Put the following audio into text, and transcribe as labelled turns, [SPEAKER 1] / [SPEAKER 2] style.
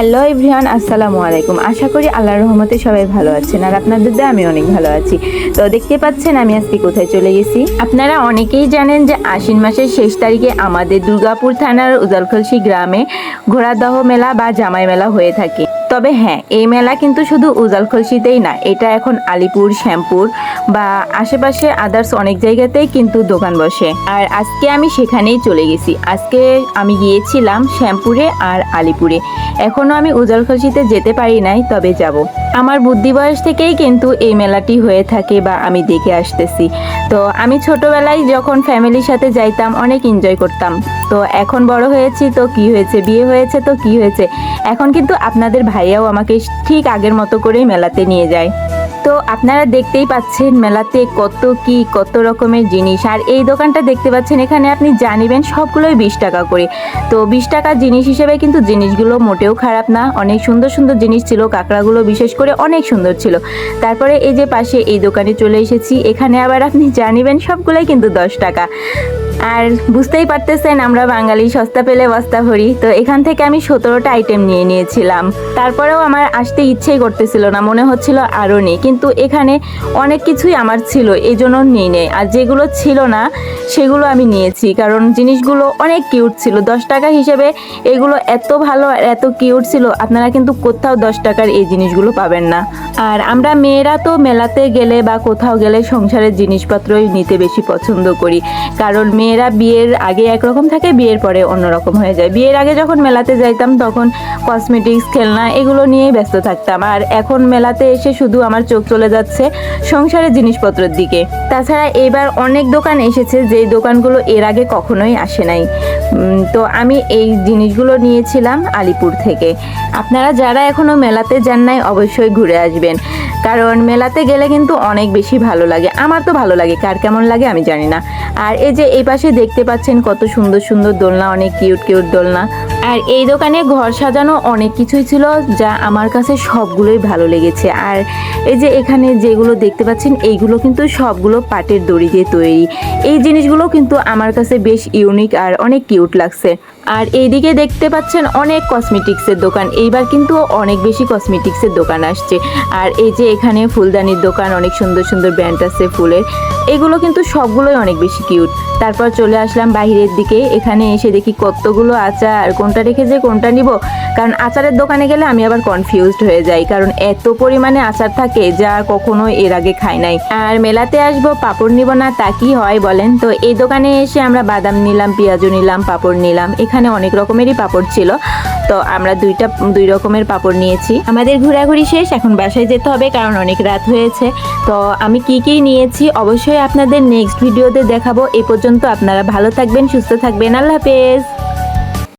[SPEAKER 1] Hello everyone, আসসালামু আলাইকুম। আশা করি আল্লাহর রহমতে সবাই ভালো আছেন, আর আপনাদের দিয়ে আমি অনেক ভালো আছি। তো দেখতে পাচ্ছেন আমি আজকে কোথায় চলে গেছি। আপনারা অনেকেই জানেন যে আশ্বিন মাসের শেষ তারিখে আমাদের দুর্গাপুর থানার উজালখলসি গ্রামে ঘোড়াদহ মেলা বা জামাই মেলা হয়ে থাকে। তবে হ্যাঁ, এই মেলা কিন্তু শুধু উজালখলসিতেই না, এটা এখন আলিপুর, শ্যামপুর বা আশেপাশে আদার্স অনেক জায়গাতেই কিন্তু দোকান বসে। আর আজকে আমি সেখানেই চলে গেছি। আজকে আমি গিয়েছিলাম শ্যামপুরে আর আলিপুরে। এখনও আমি উজালখলসিতে যেতে পারি নাই, তবে যাব। আমার বুদ্ধি বয়স থেকেই কিন্তু এই মেলাটি হয়ে থাকে বা আমি দেখে আসতেছি। তো আমি ছোটবেলায় যখন ফ্যামিলির সাথে যাইতাম অনেক এনজয় করতাম। তো এখন বড় হয়েছি তো কি হয়েছে, বিয়ে হয়েছে তো কি হয়েছে, এখন কিন্তু আপনাদের ভাইয়াও আমাকে ঠিক আগের মতো করেই মেলাতে নিয়ে যায়। তো আপনারা দেখতেই পাচ্ছেন মেলাতে কত রকমের জিনিস। আর এই দোকানটা দেখতে পাচ্ছেন, এখানে আপনি যা নেবেন সবগুলোই 20 টাকা করে। তো 20 টাকার জিনিস হিসেবে কিন্তু জিনিসগুলো মোটেও খারাপ না, অনেক সুন্দর সুন্দর জিনিস ছিল। কাঁকড়াগুলো বিশেষ করে অনেক সুন্দর ছিল। তারপরে এই যে পাশে এই দোকানে চলে এসেছি, এখানে আবার আপনি যা নেবেন সবগুলোই কিন্তু 10 টাকা। আর বুঝতেই পারতেছেন আমরা বাঙালি, সস্তা পেলে বস্তা ভরি। তো এখান থেকে আমি 17টা আইটেম নিয়ে নিয়েছিলাম। তারপরেও আমার আসতে ইচ্ছেই করতেছিল না, মনে হচ্ছিল আরও নেই, কিন্তু এখানে অনেক কিছুই আমার ছিল, এই জন্য নিয়ে নেই। আর যেগুলো ছিল না সেগুলো আমি নিয়েছি, কারণ জিনিসগুলো অনেক কিউট ছিল। 10 টাকা হিসেবে এগুলো এত ভালো আর এত কিউট ছিল, আপনারা কিন্তু কোথাও 10 টাকার এই জিনিসগুলো পাবেন না। আর আমরা মেয়েরা তো মেলাতে গেলে বা কোথাও গেলে সংসারের জিনিসপত্রই নিতে বেশি পছন্দ করি, কারণ মেয়েরা বিয়ের আগে একরকম থাকে, বিয়ের পরে অন্যরকম হয়ে যায়। বিয়ের আগে যখন মেলাতে যাইতাম তখন কসমেটিক্স, খেলনা এগুলো নিয়েই ব্যস্ত থাকতাম। আর এখন মেলাতে এসে শুধু আমার চোখ চলে যাচ্ছে সংসারের জিনিসপত্রের দিকে। তাছাড়া এবার অনেক দোকান এসেছে, যেই দোকানগুলো এর আগে কখনোই আসে নাই। তো আমি এই জিনিসগুলো নিয়েছিলাম আলিপুর থেকে। আপনারা যারা এখনও মেলাতে যান নাই অবশ্যই ঘুরে আসবেন, কারণ মেলাতে গেলে কিন্তু অনেক বেশি ভালো লাগে। আমার তো ভালো লাগে, কার কেমন লাগে আমি জানি না। আর এই যে এই পাশে দেখতে পাচ্ছেন কত সুন্দর সুন্দর দোলনা, অনেক কিউট দোলনা। আর এই দোকানে ঘর সাজানো অনেক কিছুই ছিল, যা আমার কাছে সবগুলোই ভালো লেগেছে। আর এই যে এখানে যেগুলো দেখতে পাচ্ছেন এইগুলো কিন্তু সবগুলো পাটের দড়ি দিয়ে তৈরি। এই জিনিসগুলো কিন্তু আমার কাছে বেশ ইউনিক আর অনেক কিউট লাগছে। আর এইদিকে দেখতে পাচ্ছেন অনেক কসমেটিক্সের দোকান। এইবার কিন্তু অনেক বেশি কসমেটিক্সের দোকান আসছে। আর এই যে এখানে ফুলদানির দোকান, অনেক সুন্দর সুন্দর ব্র্যান্ড আছে ফুলের। এগুলো কিন্তু সবগুলোই অনেক বেশি কিউট। তারপর চলে আসলাম বাইরের দিকে। এখানে এসে দেখি কতগুলো আচার, কোনটা রেখে যে কোনটা নিব, কারণ আচারের দোকানে গেলে আমি আবার কনফিউজড হয়ে যাই, কারণ এত পরিমাণে আচার থাকে যা কখনো এর আগে খাই নাই। আর মেলাতে আসবো পাঁপড় নিব না, তা কি হয় বলেন? তো এই দোকানে এসে আমরা বাদাম নিলাম, পেঁয়াজু নিলাম, পাঁপড় নিলাম। এখানে অনেক রকমেরই পাঁপড় ছিল, তো আমরা দুই রকমের পাঁপড় নিয়েছি। আমাদের ঘোরাঘুরি শেষ, এখন বাসায় যেতে হবে, কারণ অনেক রাত হয়েছে। তো আমি কি নিয়েছি অবশ্যই আপনাদের নেক্সট ভিডিওতে দেখাবো। এই পর্যন্ত আপনারা ভালো থাকবেন, সুস্থ থাকবেন। আল্লাহ হাফেজ।